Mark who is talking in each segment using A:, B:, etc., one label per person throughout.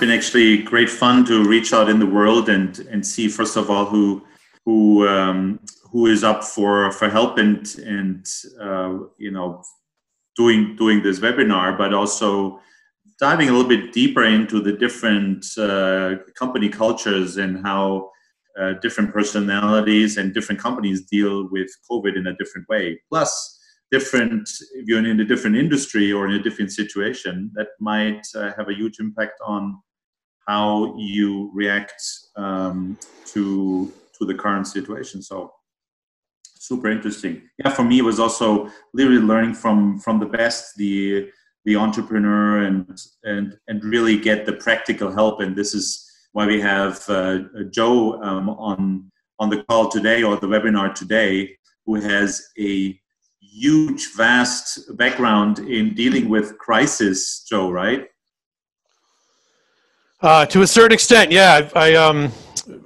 A: been actually great fun to reach out in the world and see, first of all, who is up for help and doing this webinar, but also diving a little bit deeper into the different company cultures and how different personalities and different companies deal with COVID in a different way. Plus, if you're in a different industry or in a different situation, that might have a huge impact on how you react to the current situation. So super interesting. Yeah, for me, it was also literally learning from the best, the entrepreneur, and really get the practical help. And this is why we have Joe on the call today, or the webinar today, who has a huge, vast background in dealing with crisis, Joe, right?
B: To a certain extent, yeah. I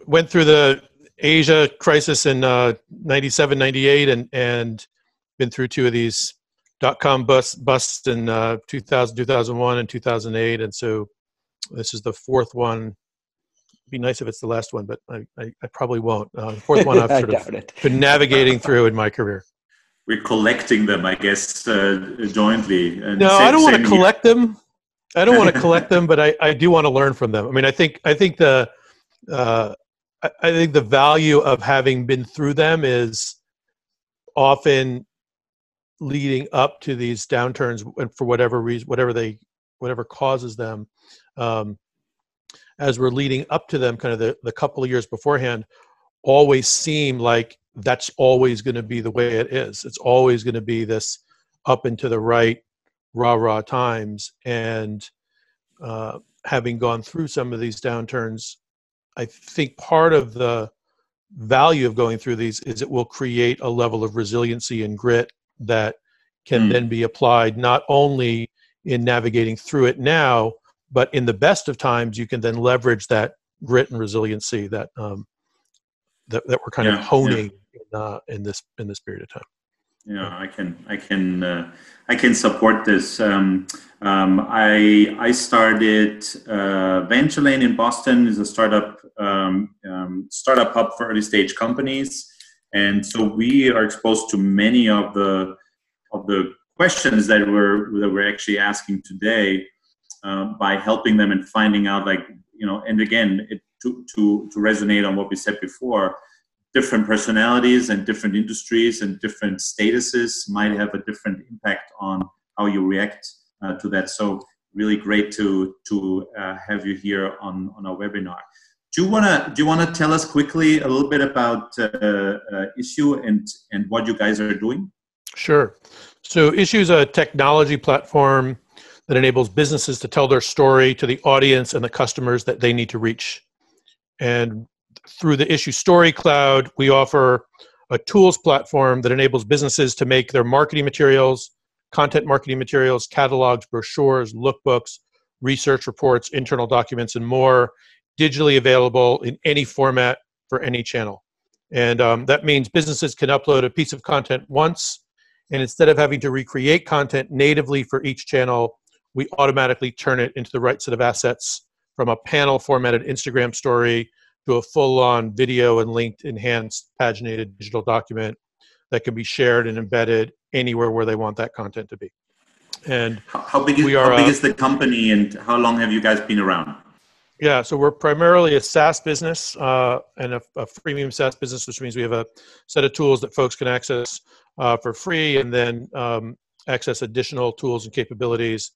B: went through the Asia crisis in 97, 98, and been through two of these dot-com busts in 2000, 2001, and 2008. And so this is the fourth one. It'd be nice if it's the last one, but I probably won't. The fourth one I've sort of been navigating through in my career.
A: We're collecting them, I guess, jointly. And
B: no, I don't want to collect them. I don't want to collect them, but I do want to learn from them. I mean, I think the value of having been through them is often leading up to these downturns, and for whatever reason, whatever causes them, as we're leading up to them, kind of the couple of years beforehand, always seem like that's always going to be the way it is. It's always going to be this up and to the right, rah times. And having gone through some of these downturns, I think part of the value of going through these is it will create a level of resiliency and grit that can then be applied not only in navigating through it now, but in the best of times, you can then leverage that grit and resiliency that that we're kind of honing in this period of time.
A: Yeah, I can support this. I started Venture Lane in Boston, is a startup hub for early stage companies, and so we are exposed to many of the questions that we're actually asking today by helping them and finding out, and again, to resonate on what we said before. Different personalities and different industries and different statuses might have a different impact on how you react to that. So really great to have you here on our webinar. Do you wanna tell us quickly a little bit about Issuu and what you guys are doing?
B: Sure. So Issuu is a technology platform that enables businesses to tell their story to the audience and the customers that they need to reach. And through the Issuu Story Cloud, we offer a tools platform that enables businesses to make their marketing materials, content marketing materials, catalogs, brochures, lookbooks, research reports, internal documents, and more digitally available in any format for any channel. And that means businesses can upload a piece of content once, and instead of having to recreate content natively for each channel, we automatically turn it into the right set of assets, from a panel formatted Instagram story to a full-on video and linked, enhanced, paginated digital document that can be shared and embedded anywhere where they want that content to be. And
A: how big is the company, and how long have you guys been around?
B: Yeah, so we're primarily a SaaS business and a freemium SaaS business, which means we have a set of tools that folks can access for free, and then access additional tools and capabilities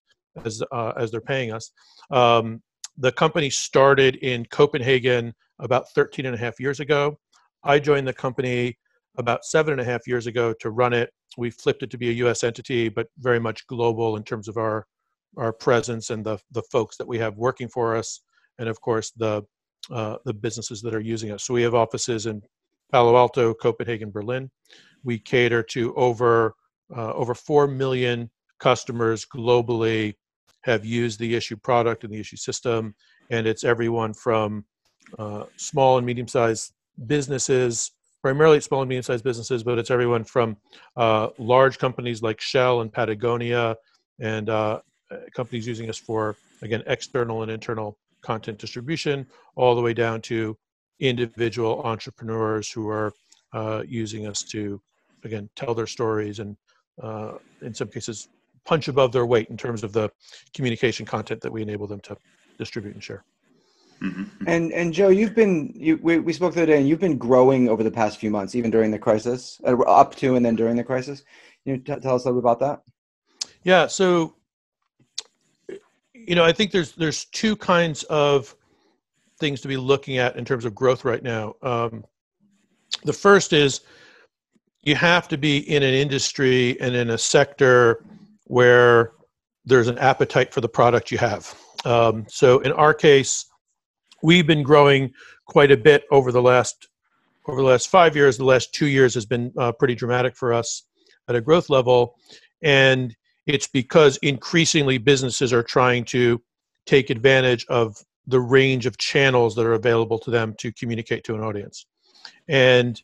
B: as they're paying us. The company started in Copenhagen about 13 and a half years ago. I joined the company about 7.5 years ago to run it. We flipped it to be a US entity, but very much global in terms of our presence and the folks that we have working for us, and of course the businesses that are using us. So we have offices in Palo Alto, Copenhagen, Berlin. We cater to over 4 million customers globally have used the Issuu product and the Issuu system, and it's everyone from small and medium-sized businesses, primarily small and medium-sized businesses, but it's everyone from large companies like Shell and Patagonia, and companies using us for, again, external and internal content distribution, all the way down to individual entrepreneurs who are using us to, again, tell their stories and in some cases punch above their weight in terms of the communication content that we enable them to distribute and share.
C: Mm-hmm. And Joe, we spoke the other day, and you've been growing over the past few months, even during the crisis, up to and then during the crisis. Can you tell us a little bit about that?
B: Yeah. So, I think there's two kinds of things to be looking at in terms of growth right now. The first is you have to be in an industry and in a sector where there's an appetite for the product you have. So in our case, we've been growing quite a bit over the last 5 years. The last 2 years has been pretty dramatic for us at a growth level. And it's because increasingly businesses are trying to take advantage of the range of channels that are available to them to communicate to an audience. And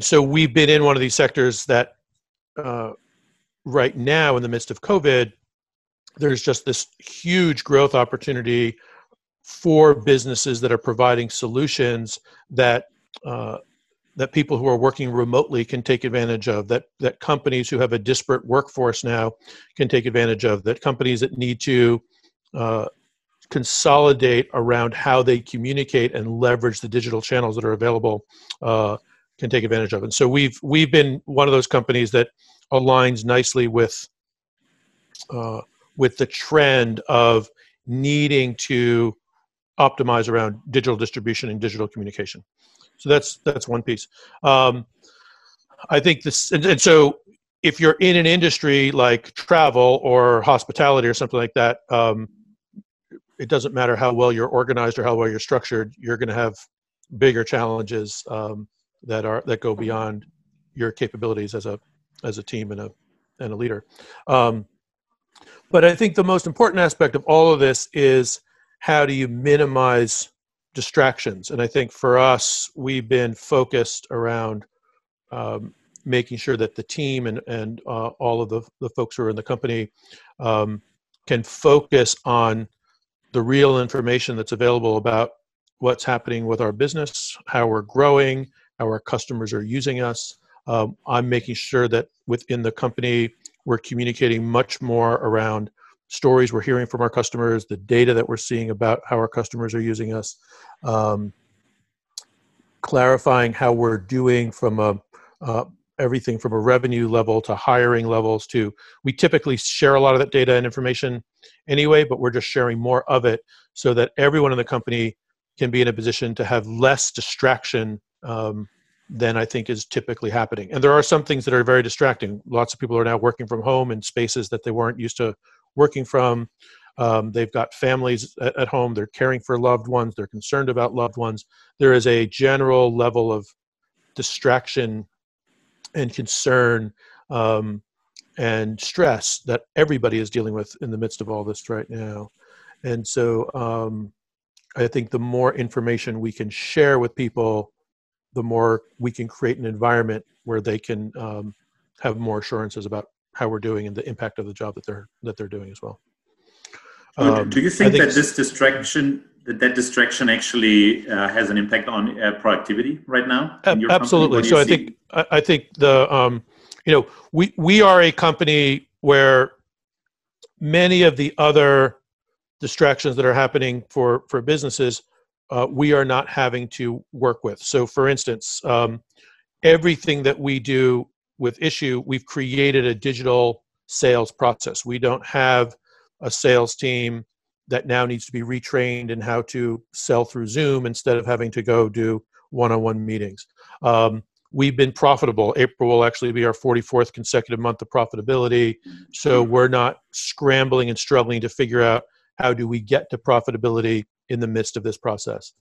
B: so we've been in one of these sectors that right now, in the midst of COVID, there's just this huge growth opportunity for businesses that are providing solutions that that people who are working remotely can take advantage of, that companies who have a disparate workforce now can take advantage of, that companies that need to consolidate around how they communicate and leverage the digital channels that are available can take advantage of. And so we've been one of those companies that aligns nicely with the trend of needing to optimize around digital distribution and digital communication. So that's one piece. I think this, and so if you're in an industry like travel or hospitality or something like that, it doesn't matter how well you're organized or how well you're structured, you're going to have bigger challenges that go beyond your capabilities as a team and a leader. But I think the most important aspect of all of this is how do you minimize distractions? And I think for us, we've been focused around making sure that the team and all of the folks who are in the company can focus on the real information that's available about what's happening with our business, how we're growing, how our customers are using us. I'm making sure that within the company, we're communicating much more around stories we're hearing from our customers, the data that we're seeing about how our customers are using us, clarifying how we're doing from everything from a revenue level to hiring levels to, we typically share a lot of that data and information anyway, but we're just sharing more of it so that everyone in the company can be in a position to have less distraction than I think is typically happening. And there are some things that are very distracting. Lots of people are now working from home in spaces that they weren't used to working from. They've got families at home. They're caring for loved ones. They're concerned about loved ones. There is a general level of distraction and concern and stress that everybody is dealing with in the midst of all this right now. And so I think the more information we can share with people, the more we can create an environment where they can have more assurances about how we're doing and the impact of the job that they're doing as well.
A: Do you think that this distraction actually has an impact on productivity right now? In your
B: absolutely. So I think the we are a company where many of the other distractions that are happening for businesses, we are not having to work with. So for instance, everything that we do with Issuu, we've created a digital sales process. We don't have a sales team that now needs to be retrained in how to sell through Zoom instead of having to go do one-on-one meetings. We've been profitable. April will actually be our 44th consecutive month of profitability. So we're not scrambling and struggling to figure out how do we get to profitability in the midst of this process.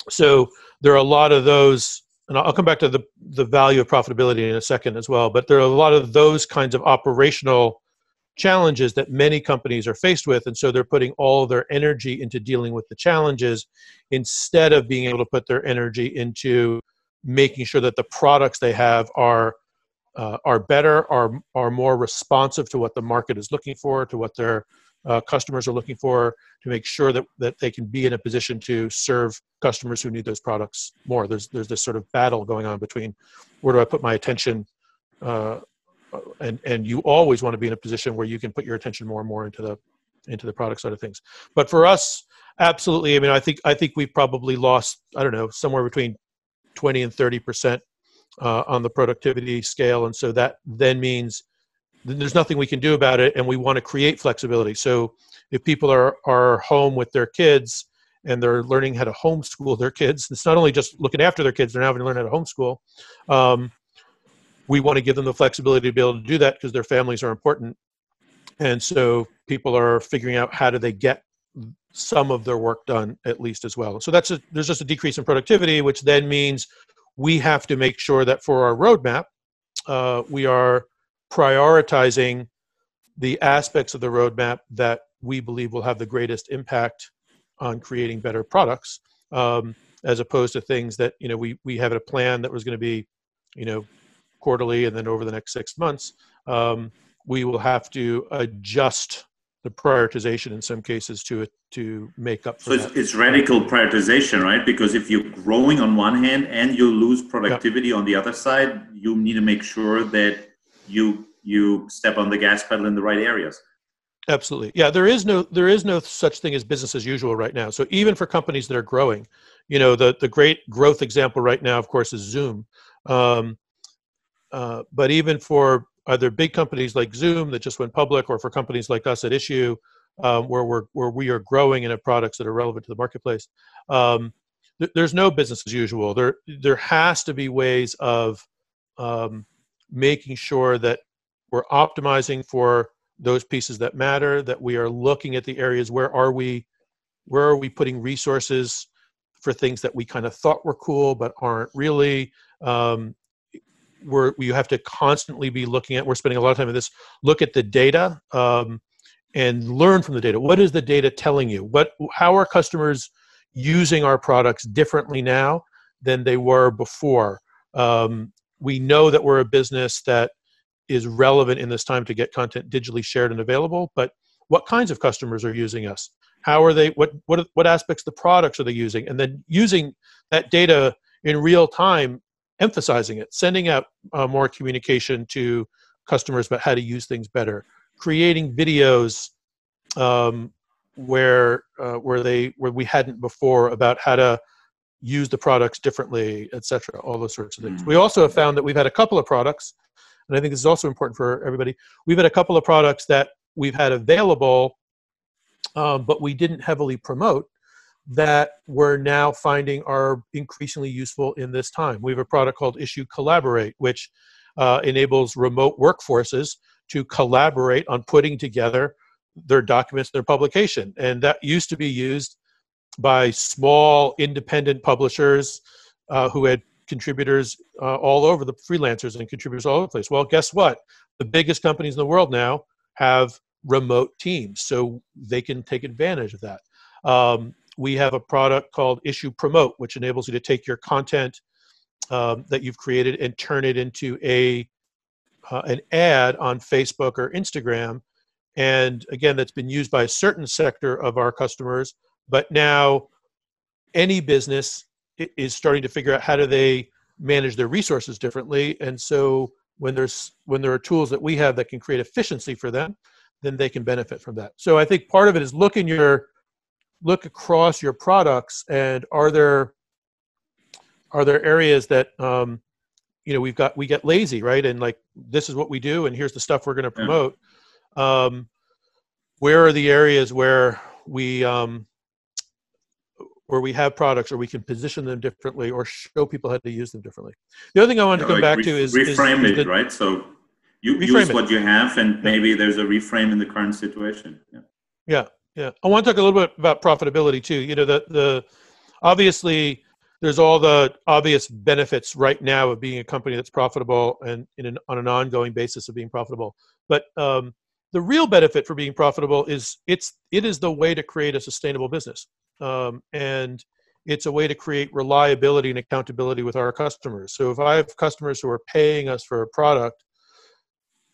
B: So there are a lot of those, and I'll come back to the value of profitability in a second as well, but there are a lot of those kinds of operational challenges that many companies are faced with. And so they're putting all their energy into dealing with the challenges instead of being able to put their energy into making sure that the products they have are better, are more responsive to what the market is looking for, to what their customers are looking for, to make sure that they can be in a position to serve customers who need those products more. There's this sort of battle going on between where do I put my attention, and you always want to be in a position where you can put your attention more and more into the product side of things. But for us, absolutely. I mean, I think we've probably lost, I don't know, somewhere between 20 and 30% on the productivity scale, and so that then means there's nothing we can do about it, and we want to create flexibility. So if people are home with their kids and they're learning how to homeschool their kids, it's not only just looking after their kids, they're now having to learn how to homeschool. We want to give them the flexibility to be able to do that because their families are important. And so people are figuring out how do they get some of their work done at least as well. So there's just a decrease in productivity, which then means we have to make sure that for our roadmap, we are prioritizing the aspects of the roadmap that we believe will have the greatest impact on creating better products, as opposed to things that, we have a plan that was going to be, quarterly, and then over the next 6 months, we will have to adjust the prioritization in some cases to make up for that.
A: So it's radical prioritization, right? Because if you're growing on one hand and you lose productivity on the other side, you need to make sure that you step on the gas pedal in the right areas.
B: Absolutely. Yeah, there is no such thing as business as usual right now. So even for companies that are growing, the great growth example right now, of course, is Zoom. But even for either big companies like Zoom that just went public, or for companies like us at Issuu, where we are growing in products that are relevant to the marketplace, there's no business as usual. There has to be ways of making sure that we're optimizing for those pieces that matter, that we are looking at the areas where are we putting resources for things that we kind of thought were cool but aren't really. We have to constantly be looking at, we're spending a lot of time on this, look at the data and learn from the data. What is the data telling you? How are customers using our products differently now than they were before? We know that we're a business that is relevant in this time to get content digitally shared and available, but what kinds of customers are using us? How are they, what aspects of the products are they using? And then using that data in real time, emphasizing it, sending out more communication to customers about how to use things better, creating videos where we hadn't before about how to use the products differently, et cetera, all those sorts of things. We also have found that we've had a couple of products, and I think this is also important for everybody. We've had a couple of products that we've had available, but we didn't heavily promote, that we're now finding are increasingly useful in this time. We have a product called Issuu Collaborate, which enables remote workforces to collaborate on putting together their documents, their publication. And that used to be used by small independent publishers who had contributors all over, the freelancers and contributors all over the place. Well, guess what? The biggest companies in the world now have remote teams, so they can take advantage of that. We have a product called Issuu Promote, which enables you to take your content that you've created and turn it into an ad on Facebook or Instagram. And again, that's been used by a certain sector of our customers, but now any business is starting to figure out how do they manage their resources differently. And so when there are tools that we have that can create efficiency for them, then they can benefit from that. So I think part of it is look across your products, and are there areas that we get lazy, right? And like, this is what we do, and here's the stuff we're going to promote. Where are the areas where we have products, or we can position them differently, or show people how to use them differently? The other thing I wanted to come back to is
A: reframe it, right? So you use what you have, and maybe there's a reframe in the current situation.
B: Yeah. I want to talk a little bit about profitability too. Obviously there's all the obvious benefits right now of being a company that's profitable and on an ongoing basis of being profitable. But the real benefit for being profitable is it is the way to create a sustainable business. And it's a way to create reliability and accountability with our customers. So if I have customers who are paying us for a product,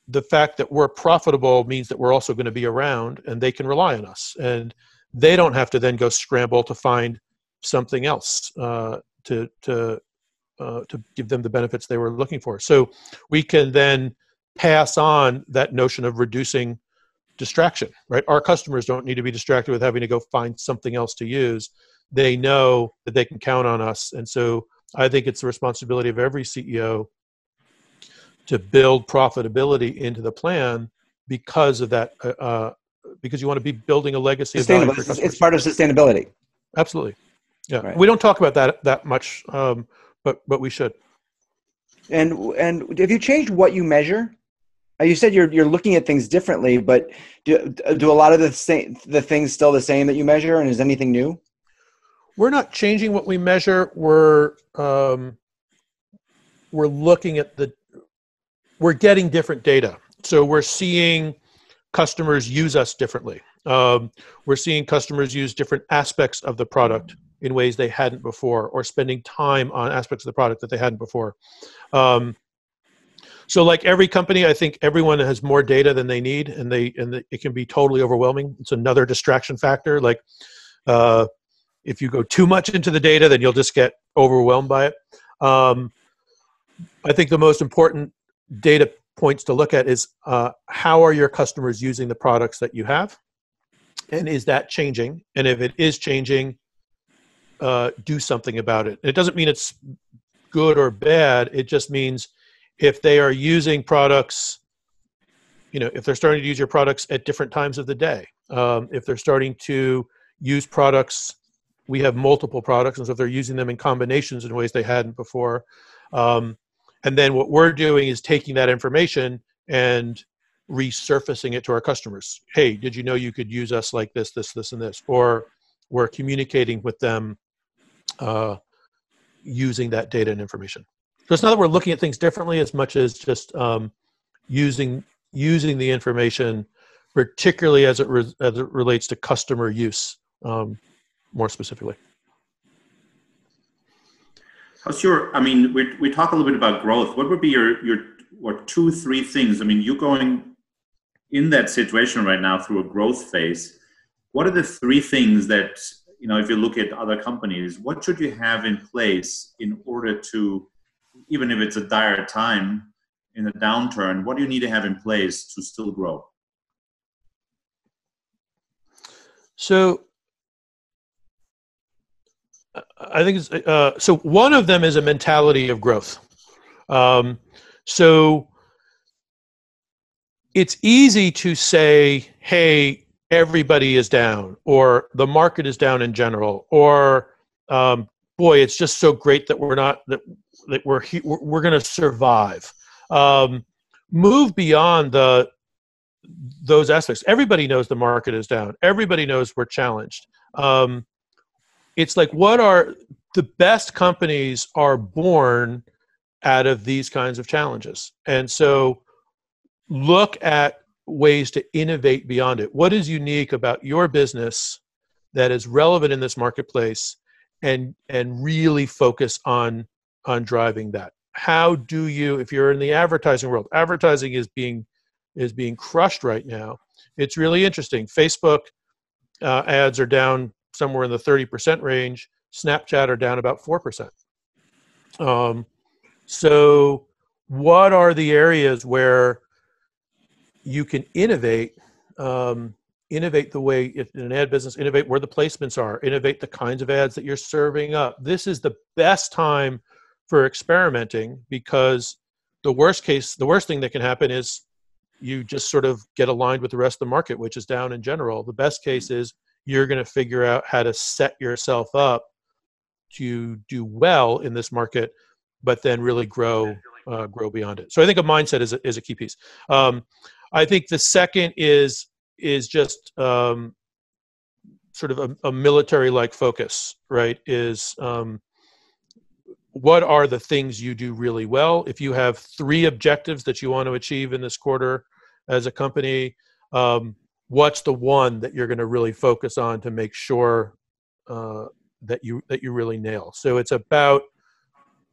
B: the fact that we're profitable means that we're also going to be around and they can rely on us, and they don't have to then go scramble to find something else to give them the benefits they were looking for. So we can then pass on that notion of reducing distraction, right? Our customers don't need to be distracted with having to go find something else to use. They know that they can count on us. And so I think it's the responsibility of every CEO to build profitability into the plan because of that, because you want to be building a legacy of value for customers.
C: It's part of sustainability.
B: Absolutely. Yeah.
C: Right.
B: We don't talk about that much, but we should.
C: And have you changed what you measure? You said you're looking at things differently, but do a lot of the things still the same that you measure, and is anything new?
B: We're not changing what we measure. We're looking at we're getting different data. So we're seeing customers use us differently. We're seeing customers use different aspects of the product in ways they hadn't before, or spending time on aspects of the product that they hadn't before. So like every company, I think everyone has more data than they need, and it can be totally overwhelming. It's another distraction factor. Like if you go too much into the data, then you'll just get overwhelmed by it. I think the most important data points to look at is how are your customers using the products that you have? And is that changing? And if it is changing, do something about it. It doesn't mean it's good or bad. It just means if they are using products, if they're starting to use your products at different times of the day, if they're starting to use products, we have multiple products, and so if they're using them in combinations in ways they hadn't before. And then what we're doing is taking that information and resurfacing it to our customers. Hey, did you know you could use us like this, this, this, and this? Or we're communicating with them using that data and information. So it's not that we're looking at things differently as much as just using the information, particularly as it relates to customer use, more specifically.
A: How's we talk a little bit about growth. What would be your 2-3 things? You're going in that situation right now through a growth phase. What are the 3 things that, if you look at other companies, what should you have in place in order to, even if it's a dire time in a downturn, what do you need to have in place to still grow?
B: So I think so one of them is a mentality of growth. So it's easy to say, hey, everybody is down, or the market is down in general, or boy, it's just so great that we're going to survive. Move beyond those aspects. Everybody knows the market is down. Everybody knows we're challenged. It's like, what are the best companies are born out of these kinds of challenges. And so look at ways to innovate beyond it. What is unique about your business that is relevant in this marketplace, and really focus on driving that? How do you, if you're in the advertising world, advertising is being crushed right now. It's really interesting. Facebook ads are down somewhere in the 30% range. Snapchat are down about 4%. So what are the areas where you can innovate the way, in an ad business, innovate where the placements are, innovate the kinds of ads that you're serving up. This is the best time for experimenting, because the worst thing that can happen is you just sort of get aligned with the rest of the market, which is down in general. The best case is you're going to figure out how to set yourself up to do well in this market, but then really grow beyond it. So I think a mindset is a key piece. I think the second is just sort of a military-like focus, right? Is what are the things you do really well? If you have 3 objectives that you want to achieve in this quarter as a company, what's the one that you're going to really focus on to make sure that you really nail? So it's about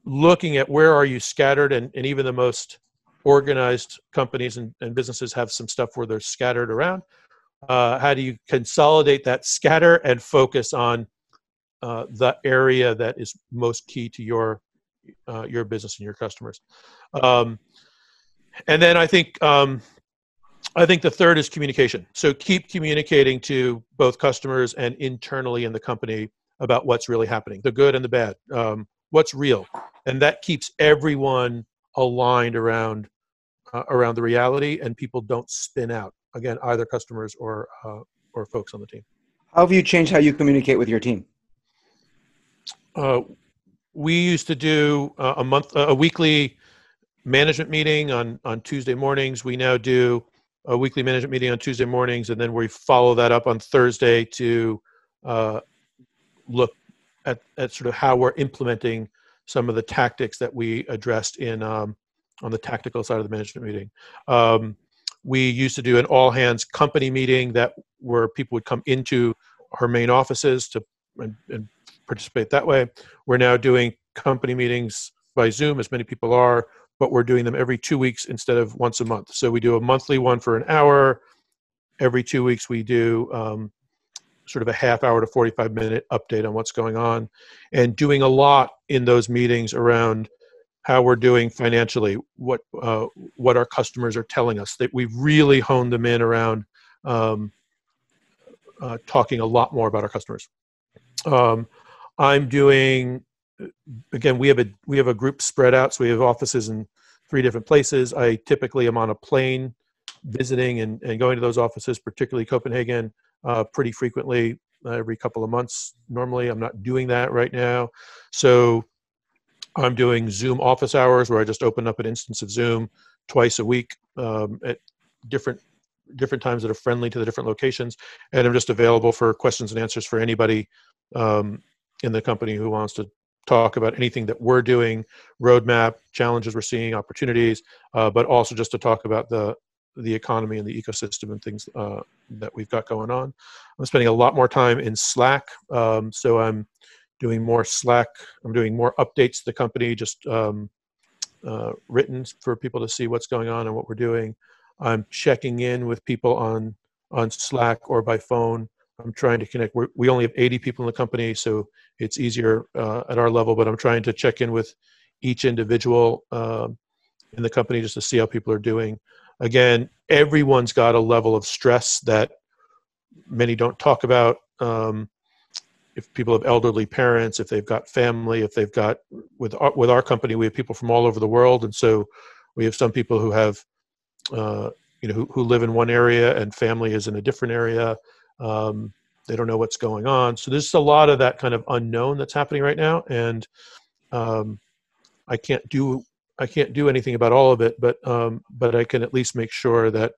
B: looking at where are you scattered, and even the most organized companies and businesses have some stuff where they're scattered around. How do you consolidate that scatter and focus on the area that is most key to your business and your customers? And then I think the third is communication. So keep communicating to both customers and internally in the company about what's really happening, the good and the bad, what's real, and that keeps everyone aligned around the reality, and people don't spin out. Again, either customers or folks on the team.
C: How have you changed how you communicate with your team?
B: We used to do a weekly management meeting on Tuesday mornings. We now do a weekly management meeting on Tuesday mornings, and then we follow that up on Thursday to look at sort of how we're implementing some of the tactics that we addressed in on the tactical side of the management meeting. We used to do an all hands company meeting where people would come into our main offices and participate that way. We're now doing company meetings by Zoom, as many people are, but we're doing them every 2 weeks instead of once a month. So we do a monthly one for an hour. Every 2 weeks we do sort of a half hour to 45-minute update on what's going on, and doing a lot in those meetings around how we're doing financially, what our customers are telling us. That we've really honed them in around talking a lot more about our customers. I'm doing, again, we have a group spread out, so we have offices in 3 different places. I typically am on a plane visiting and going to those offices, particularly Copenhagen, pretty frequently, every couple of months. Normally, I'm not doing that right now. So I'm doing Zoom office hours where I just open up an instance of Zoom twice a week at different times that are friendly to the different locations. And I'm just available for questions and answers for anybody in the company who wants to talk about anything that we're doing, roadmap, challenges we're seeing, opportunities, but also just to talk about the economy and the ecosystem and things that we've got going on. I'm spending a lot more time in Slack. So I'm doing more Slack. I'm doing more updates to the company, just written for people to see what's going on and what we're doing. I'm checking in with people on Slack or by phone. I'm trying to connect. We only have 80 people in the company, so it's easier at our level, but I'm trying to check in with each individual in the company just to see how people are doing. Again, everyone's got a level of stress that many don't talk about. If people have elderly parents, if they've got family, if they've got, with our company, we have people from all over the world. And so we have some people who have, who live in one area and family is in a different area. They don't know what's going on. So there's a lot of that kind of unknown that's happening right now. And I can't do anything about all of it, but I can at least make sure that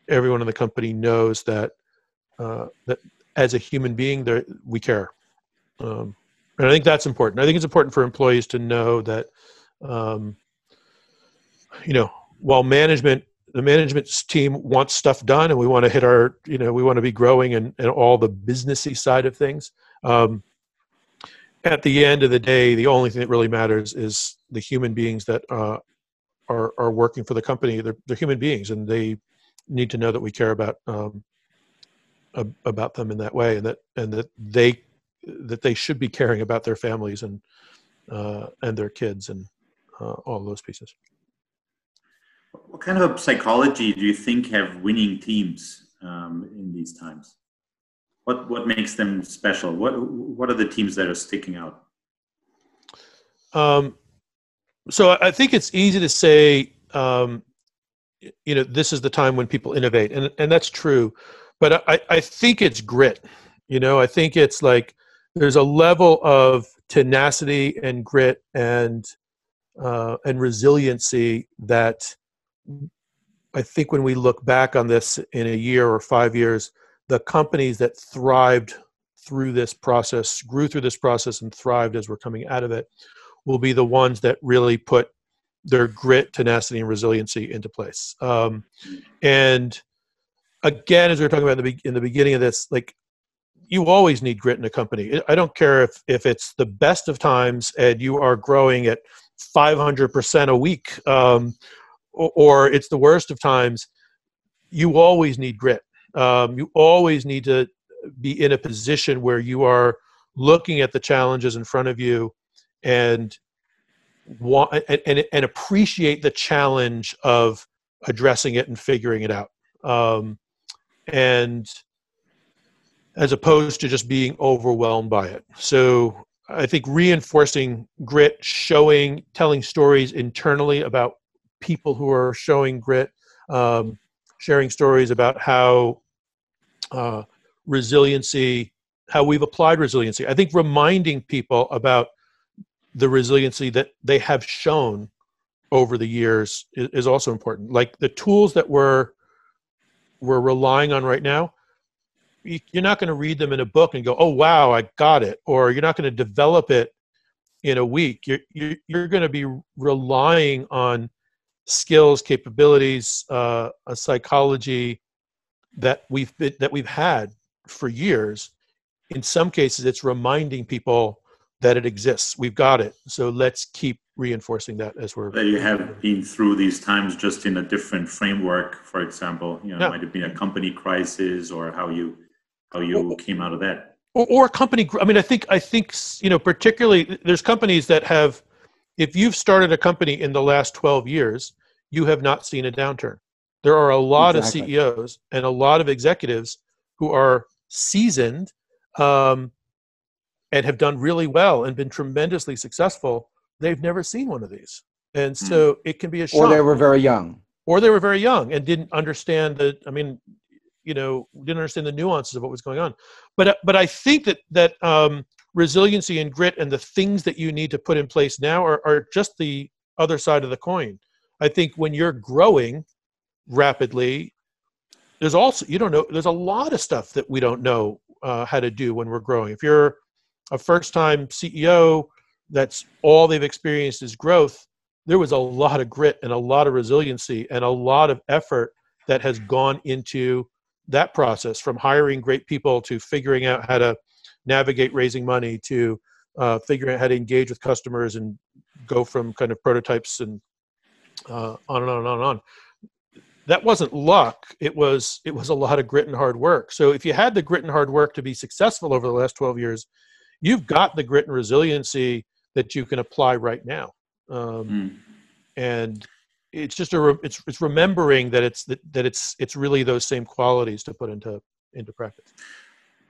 B: everyone in the company knows that that as a human being, we care, and I think that's important. I think it's important for employees to know that, while the management team wants stuff done, and we want to hit our, we want to be growing and all the businessy side of things. At the end of the day, the only thing that really matters is the human beings that are working for the company. They're human beings, and they need to know that we care about them in that way, and that they should be caring about their families and their kids and all those pieces.
A: What kind of psychology do you think have winning teams in these times? What makes them special? What are the teams that are sticking out?
B: So I think it's easy to say, this is the time when people innovate, and that's true. But I think it's grit. I think it's like there's a level of tenacity and grit and resiliency that I think when we look back on this in a year or 5 years, the companies that thrived through this process, grew through this process and thrived as we're coming out of it, will be the ones that really put their grit, tenacity, and resiliency into place. And again, as we were talking about in the beginning of this, like, you always need grit in a company. I don't care if it's the best of times and you are growing at 500% a week, or it's the worst of times, you always need grit. You always need to be in a position where you are looking at the challenges in front of you and and appreciate the challenge of addressing it and figuring it out. And as opposed to just being overwhelmed by it. So I think reinforcing grit, telling stories internally about people who are showing grit, sharing stories about how resiliency, how we've applied resiliency. I think reminding people about the resiliency that they have shown over the years is also important. Like the tools that we're relying on right now, you're not going to read them in a book and go, oh, wow, I got it. Or you're not going to develop it in a week. You're going to be relying on skills, capabilities, a psychology that we've had for years. In some cases, it's reminding people that it exists. We've got it. So let's keep reinforcing that as we're.
A: That you have been through these times just in a different framework, for example. It might have been a company crisis, or how you came out of that.
B: Or a company. I mean, I think particularly there's companies that have. If you've started a company in the last 12 years, you have not seen a downturn. There are a lot of CEOs and a lot of executives who are seasoned and have done really well and been tremendously successul. They've never seen one of these. And so it can be a shock.
C: Or they were very young.
B: And didn't understand didn't understand the nuances of what was going on. But I think that resiliency and grit and the things that you need to put in place now are just the other side of the coin. I think when you're growing rapidly, there's a lot of stuff that we don't know how to do when we're growing. If you're a first-time CEO, that's all they've experienced is growth. There was a lot of grit and a lot of resiliency and a lot of effort that has gone into that process, from hiring great people to figuring out how to navigate raising money to figuring out how to engage with customers and go from kind of prototypes and on and on and on and on. That wasn't luck. It was a lot of grit and hard work. So if you had the grit and hard work to be successful over the last 12 years, you've got the grit and resiliency that you can apply right now. And it's just it's remembering that it's really those same qualities to put into practice.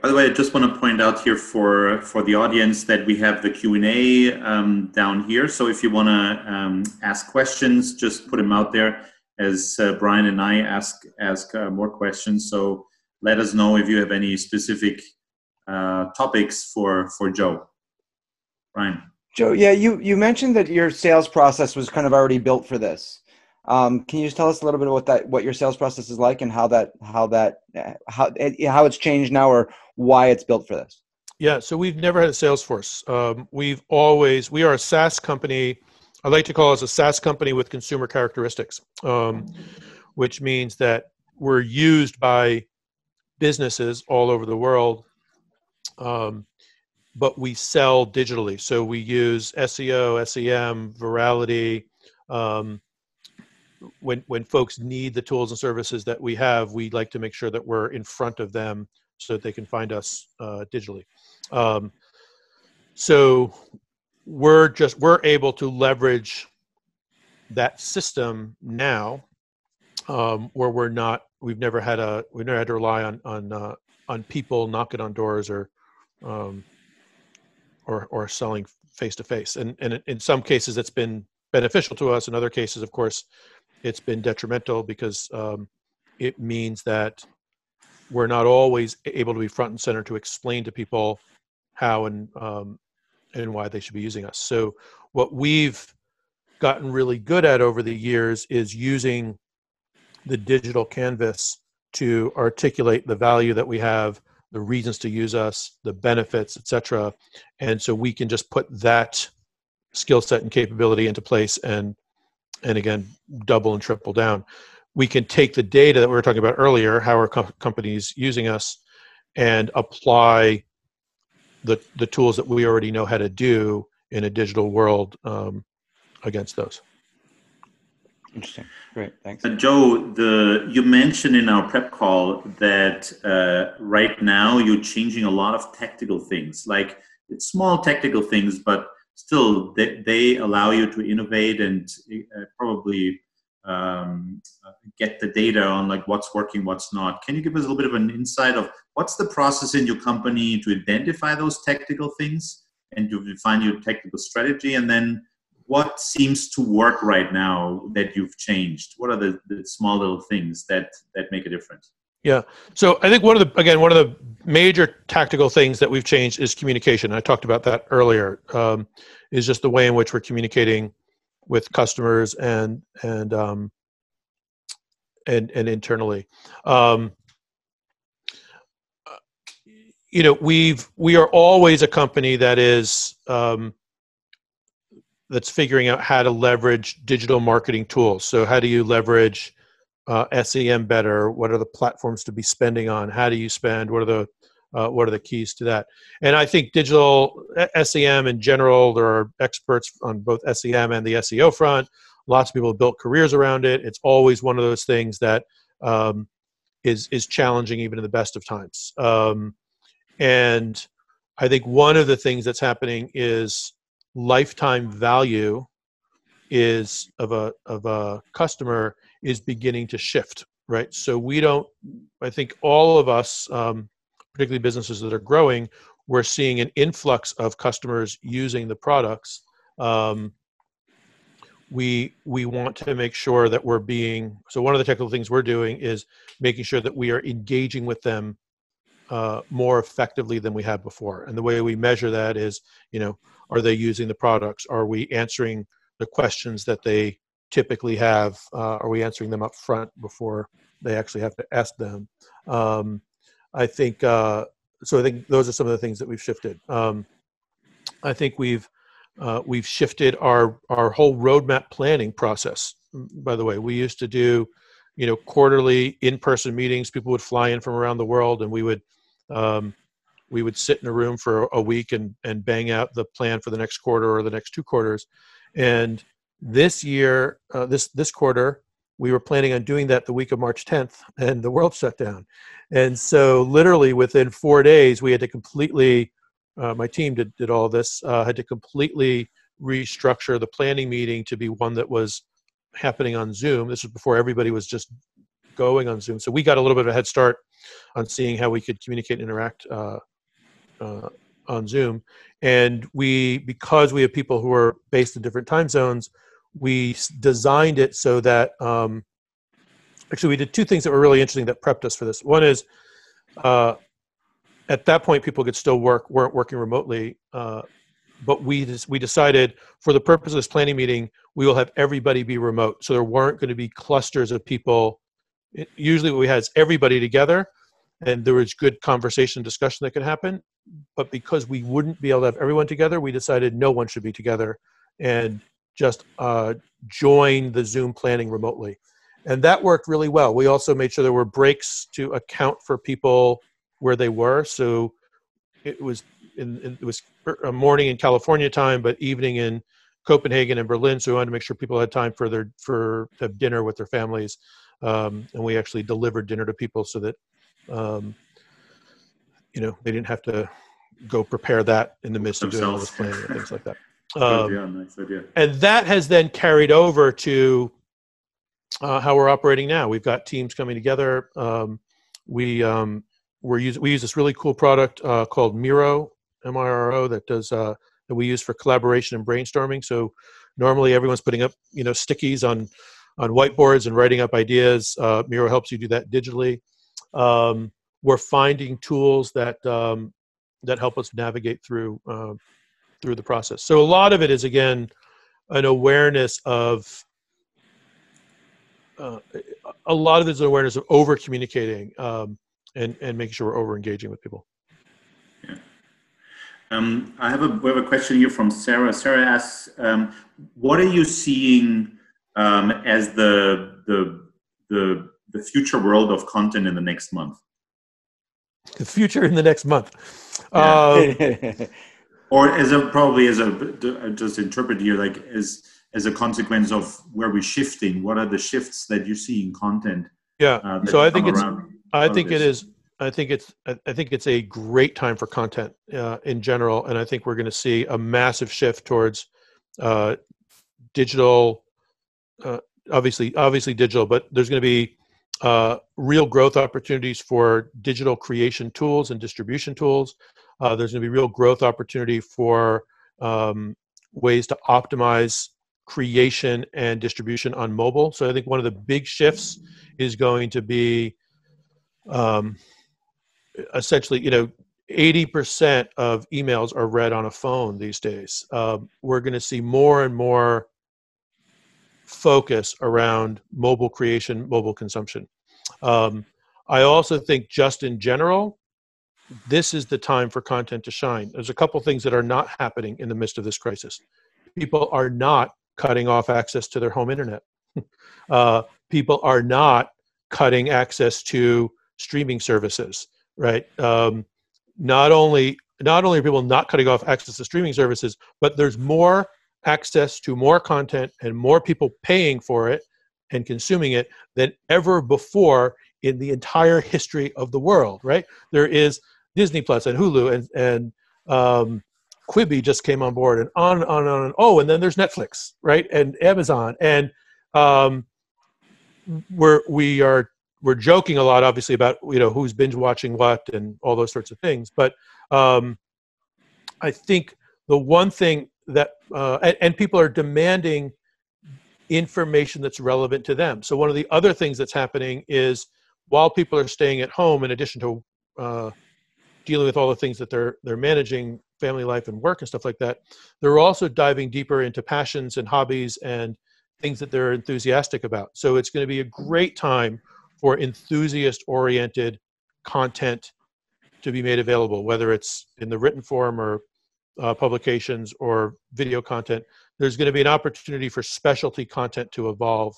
A: By the way, I just want to point out here for the audience that we have the Q&A down here. So if you want to ask questions, just put them out there as Brian and I ask more questions. So let us know if you have any specific topics for Joe. Brian.
C: Joe, yeah, you mentioned that your sales process was kind of already built for this. Can you just tell us a little bit about what your sales process is like and how it's changed now, or why it's built for this?
B: Yeah, so we've never had a sales force. We are a SaaS company. I like to call us a SaaS company with consumer characteristics, which means that we're used by businesses all over the world, but we sell digitally. So we use SEO, SEM, virality. When folks need the tools and services that we have, we like to make sure that we're in front of them so that they can find us digitally. So we're able to leverage that system now, where we've never had to rely on people knocking on doors or selling face to face. And in some cases it's been beneficial to us. In other cases, of course, it's been detrimental because it means that we're not always able to be front and center to explain to people how and why they should be using us. So what we've gotten really good at over the years is using the digital canvas to articulate the value that we have, the reasons to use us, the benefits, etc. And so we can just put that skill set and capability into place and again, double and triple down. We can take the data that we were talking about earlier, how are companies using us, and apply the tools that we already know how to do in a digital world against those.
C: Interesting. Great. Thanks.
A: Joe, you mentioned in our prep call that right now you're changing a lot of tactical things, like it's small tactical things, but still they allow you to innovate and probably get the data on like what's working, what's not. Can you give us a little bit of an insight of what's the process in your company to identify those tactical things and to define your tactical strategy, and then what seems to work right now that you've changed? What are the small little things that make a difference?
B: Yeah. So I think one of the major tactical things that we've changed is communication. I talked about that earlier. Is just the way in which we're communicating with customers and internally. We are always a company that is that's figuring out how to leverage digital marketing tools. So how do you leverage SEM better? What are the platforms to be spending on? How do you spend? What are the keys to that? And I think digital SEM in general, there are experts on both SEM and the SEO front. Lots of people have built careers around it. It's always one of those things that is challenging even in the best of times. And I think one of the things that's happening is lifetime value of a customer is beginning to shift, right? So I think all of us, particularly businesses that are growing, we're seeing an influx of customers using the products. We want to make sure that so one of the technical things we're doing is making sure that we are engaging with them more effectively than we have before. And the way we measure that is, are they using the products? Are we answering the questions that they typically have? Are we answering them up front before they actually have to ask them? I think those are some of the things that we've shifted. I think we've shifted our whole roadmap planning process. By the way, we used to do, quarterly in-person meetings. People would fly in from around the world, and we would sit in a room for a week and bang out the plan for the next quarter or the next 2 quarters. And this year, this quarter, we were planning on doing that the week of March 10th, and the world shut down. And so literally within 4 days, we had to completely, my team did all this, had to completely restructure the planning meeting to be one that was happening on Zoom. This was before everybody was just going on Zoom. So we got a little bit of a head start on seeing how we could communicate and interact on Zoom. And because we have people who are based in different time zones, we designed it so that, actually we did 2 things that were really interesting that prepped us for this. One is, at that point, people could still weren't working remotely, but we decided for the purpose of this planning meeting, we will have everybody be remote. So there weren't going to be clusters of people. Usually what we had is everybody together, and there was good conversation and discussion that could happen. But because we wouldn't be able to have everyone together, we decided no one should be together and just join the Zoom planning remotely. And that worked really well. We also made sure there were breaks to account for people where they were. So it was a morning in California time, but evening in Copenhagen and Berlin. So we wanted to make sure people had time to have dinner with their families. And we actually delivered dinner to people so that, they didn't have to go prepare that in the midst of doing all this planning and things like that.
A: Nice idea.
B: And that has then carried over to how we're operating now. We've got teams coming together. We use this really cool product called Miro, M-I-R-O, that we use for collaboration and brainstorming. So normally everyone's putting up stickies on whiteboards and writing up ideas. Miro helps you do that digitally. We're finding tools that help us navigate through the process. So a lot of it is, again, an awareness of over communicating and making sure we're over engaging with people.
A: Yeah. We have a question here from Sarah. Sarah asks, what are you seeing as the future world of content in the next month?
B: The future in the next month.
A: Yeah. Or just interpret here, like, as a consequence of where we're shifting? What are the shifts that you see in content?
B: Yeah. So I think it's a great time for content in general, and I think we're going to see a massive shift towards digital. Obviously digital, but there's going to be real growth opportunities for digital creation tools and distribution tools. There's going to be real growth opportunity for ways to optimize creation and distribution on mobile. So I think one of the big shifts is going to be essentially, 80% of emails are read on a phone these days. We're going to see more and more focus around mobile creation, mobile consumption. I also think just in general, this is the time for content to shine. There's a couple things that are not happening in the midst of this crisis. People are not cutting off access to their home internet. People are not cutting access to streaming services, right? Not only are people not cutting off access to streaming services, but there's more access to more content and more people paying for it and consuming it than ever before in the entire history of the world, right? There is Disney Plus and Hulu and Quibi just came on board, and on and on and on. Oh, and then there's Netflix, right? And Amazon. And we're joking a lot, obviously, about who's binge watching what and all those sorts of things. But I think the one thing that and people are demanding information that's relevant to them. So one of the other things that's happening is while people are staying at home, in addition to dealing with all the things that they're managing, family life and work and stuff like that, they're also diving deeper into passions and hobbies and things that they're enthusiastic about. So it's going to be a great time for enthusiast-oriented content to be made available, whether it's in the written form or publications or video content. There's going to be an opportunity for specialty content to evolve.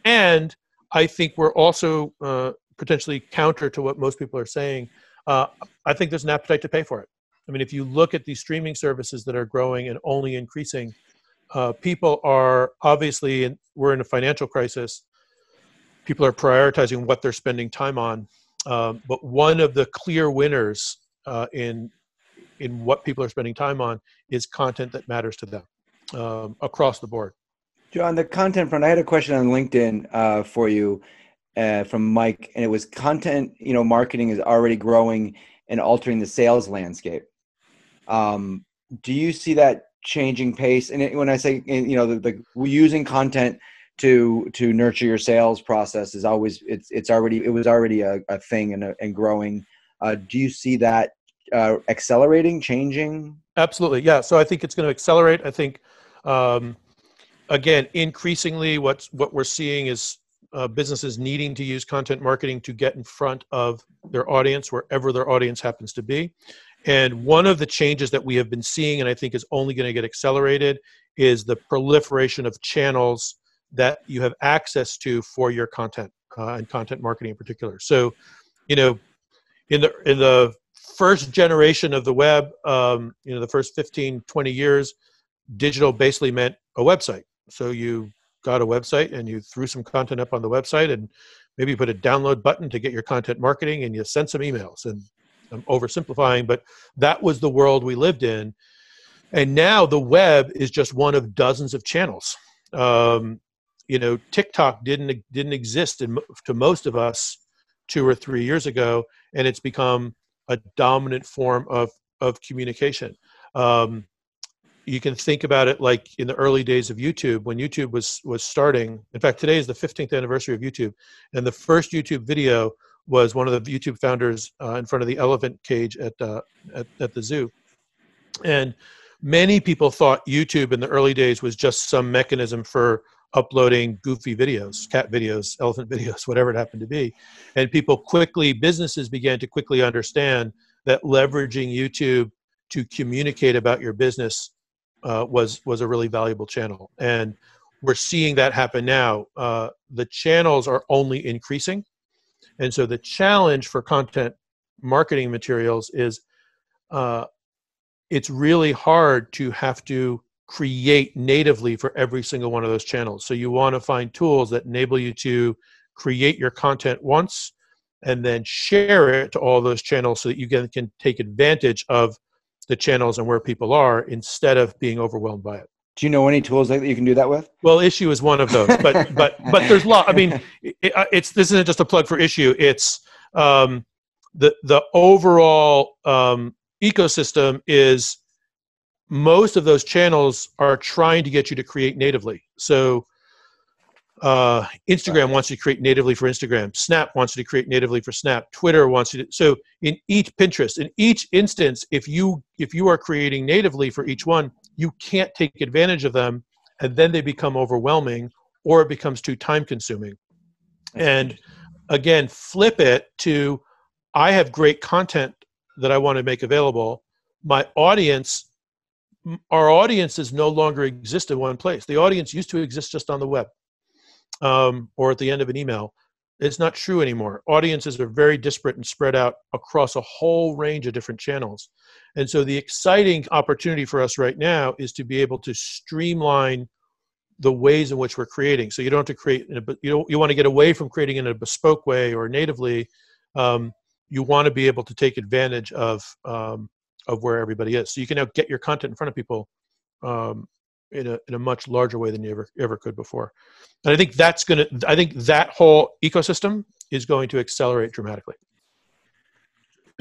B: And I think we're also potentially counter to what most people are saying. I think there's an appetite to pay for it. I mean, if you look at these streaming services that are growing and only increasing, people are obviously, and we're in a financial crisis, people are prioritizing what they're spending time on. But one of the clear winners in what people are spending time on is content that matters to them across the board.
C: Joe, on the content front, I had a question on LinkedIn for you from Mike, and it was content, marketing is already growing and altering the sales landscape. Do you see that changing pace? And when I say, the using content to nurture your sales process is always, it was already a thing and growing. Do you see that accelerating, changing?
B: Absolutely. Yeah. So I think it's going to accelerate. I think, again, increasingly what we're seeing is businesses needing to use content marketing to get in front of their audience, wherever their audience happens to be. And one of the changes that we have been seeing, and I think is only going to get accelerated, is the proliferation of channels that you have access to for your content and content marketing in particular. So, in the first generation of the web, the first 15, 20 years, digital basically meant a website. So you got a website and you threw some content up on the website and maybe you put a download button to get your content marketing and you sent some emails. And I'm oversimplifying, but that was the world we lived in. And now the web is just one of dozens of channels. TikTok didn't exist to most of us 2 or 3 years ago, and it's become a dominant form of communication. You can think about it like in the early days of YouTube, when YouTube was starting. In fact, today is the 15th anniversary of YouTube, and the first YouTube video was one of the YouTube founders in front of the elephant cage at the zoo. And many people thought YouTube in the early days was just some mechanism for uploading goofy videos, cat videos, elephant videos, whatever it happened to be. And businesses began to quickly understand that leveraging YouTube to communicate about your business was a really valuable channel. And we're seeing that happen now. The channels are only increasing. And so the challenge for content marketing materials is it's really hard to have to create natively for every single one of those channels. So you want to find tools that enable you to create your content once and then share it to all those channels so that you can take advantage of the channels and where people are instead of being overwhelmed by it.
C: Do you know any tools that you can do that with?
B: Well, Issuu is one of those, but there's a lot. I mean, this isn't just a plug for Issuu. It's the overall ecosystem is most of those channels are trying to get you to create natively. So Instagram wants you to create natively for Instagram. Snap wants you to create natively for Snap. Twitter wants you to. So in each Pinterest, in each instance, if you are creating natively for each one, you can't take advantage of them, and then they become overwhelming, or it becomes too time consuming. And again, flip it to, I have great content that I want to make available. Our audiences no longer exist in one place. The audience used to exist just on the web or at the end of an email. It's not true anymore. Audiences are very disparate and spread out across a whole range of different channels. And so the exciting opportunity for us right now is to be able to streamline the ways in which we're creating. So you don't have to create, you want to get away from creating in a bespoke way or natively. You want to be able to take advantage of where everybody is. So you can now get your content in front of people in a much larger way than you ever could before. And I think that whole ecosystem is going to accelerate dramatically.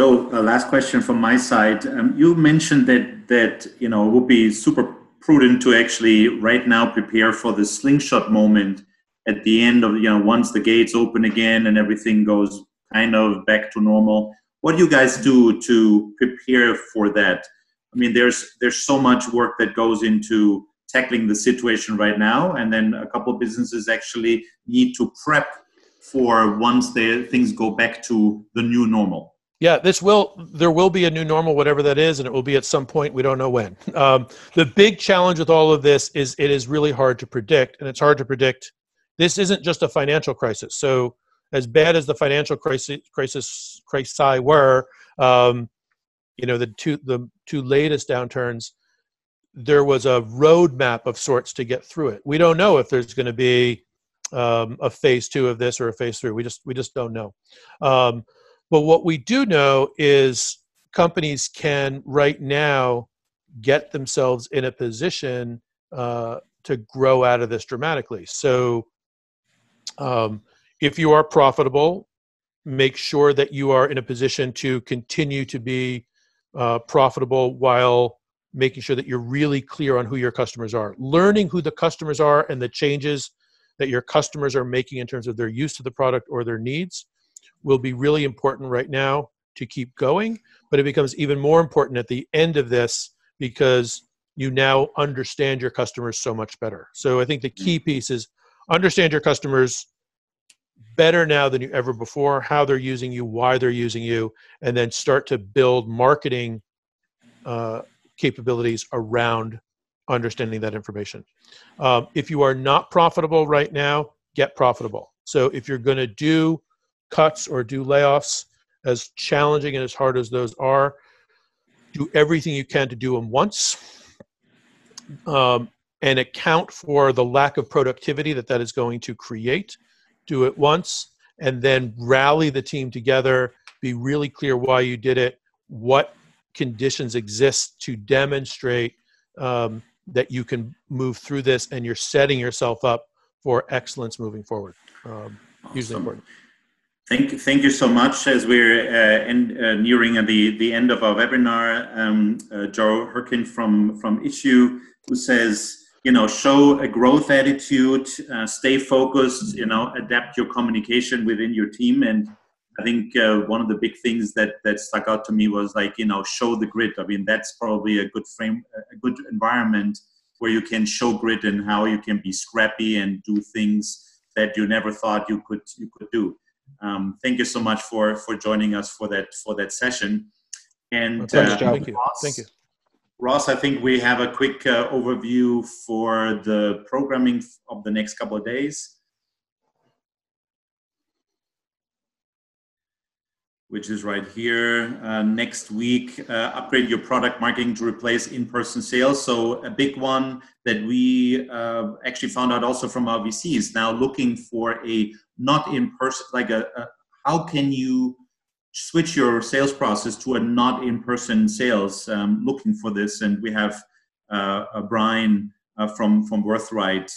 A: So, last question from my side. You mentioned that it would be super prudent to actually right now prepare for the slingshot moment at the end of once the gates open again and everything goes kind of back to normal. What do you guys do to prepare for that? I mean, there's so much work that goes into tackling the situation right now, and then a couple of businesses actually need to prep for once things go back to the new normal.
B: Yeah, there will be a new normal, whatever that is, and it will be at some point. We don't know when. The big challenge with all of this is it is really hard to predict, and it's hard to predict. This isn't just a financial crisis. So as bad as the financial crisis were, the two latest downturns, there was a roadmap of sorts to get through it. We don't know if there's going to be a phase 2 of this or a phase 3. We just don't know. But what we do know is companies can right now get themselves in a position to grow out of this dramatically. So if you are profitable, make sure that you are in a position to continue to be profitable while making sure that you're really clear on who your customers are. Learning who the customers are and the changes that your customers are making in terms of their use of the product or their needs will be really important right now to keep going, but it becomes even more important at the end of this because you now understand your customers so much better. So I think the key piece is understand your customers better now than you ever before, how they're using you, why they're using you, and then start to build marketing capabilities around understanding that information. If you are not profitable right now, get profitable. So if you're going to do cuts or do layoffs, as challenging and as hard as those are, do everything you can to do them once and account for the lack of productivity that is going to create. Do it once and then rally the team together, be really clear why you did it, what conditions exist to demonstrate that you can move through this and you're setting yourself up for excellence moving forward. Hugely important.
A: Thank you so much. As we're nearing the end of our webinar, Joe Hyrkin from Issuu, who says, show a growth attitude, stay focused, adapt your communication within your team. And I think one of the big things that stuck out to me was show the grit. I mean, that's probably a good environment where you can show grit and how you can be scrappy and do things that you never thought you could do. Thank you so much for joining us for that session. And
B: thank you.
A: Ross,
B: Thank you.
A: Ross, I think we have a quick overview for the programming of the next couple of days. which is right here. Next week, upgrade your product marketing to replace in-person sales. So a big one that we actually found out also from our VCs, now looking for a not in-person, like how can you switch your sales process to a not in-person sales, looking for this. And we have Brian from Worthright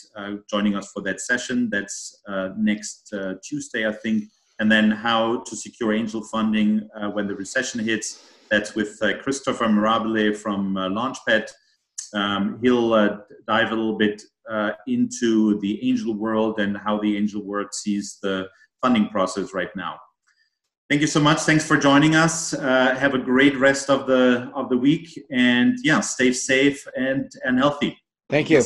A: joining us for that session. That's next Tuesday, I think. And then how to secure angel funding when the recession hits. That's with Christopher Mirabile from Launchpad. He'll dive a little bit into the angel world and how the angel world sees the funding process right now. Thank you so much. Thanks for joining us. Have a great rest of the week, and yeah, stay safe and healthy.
C: Thank you.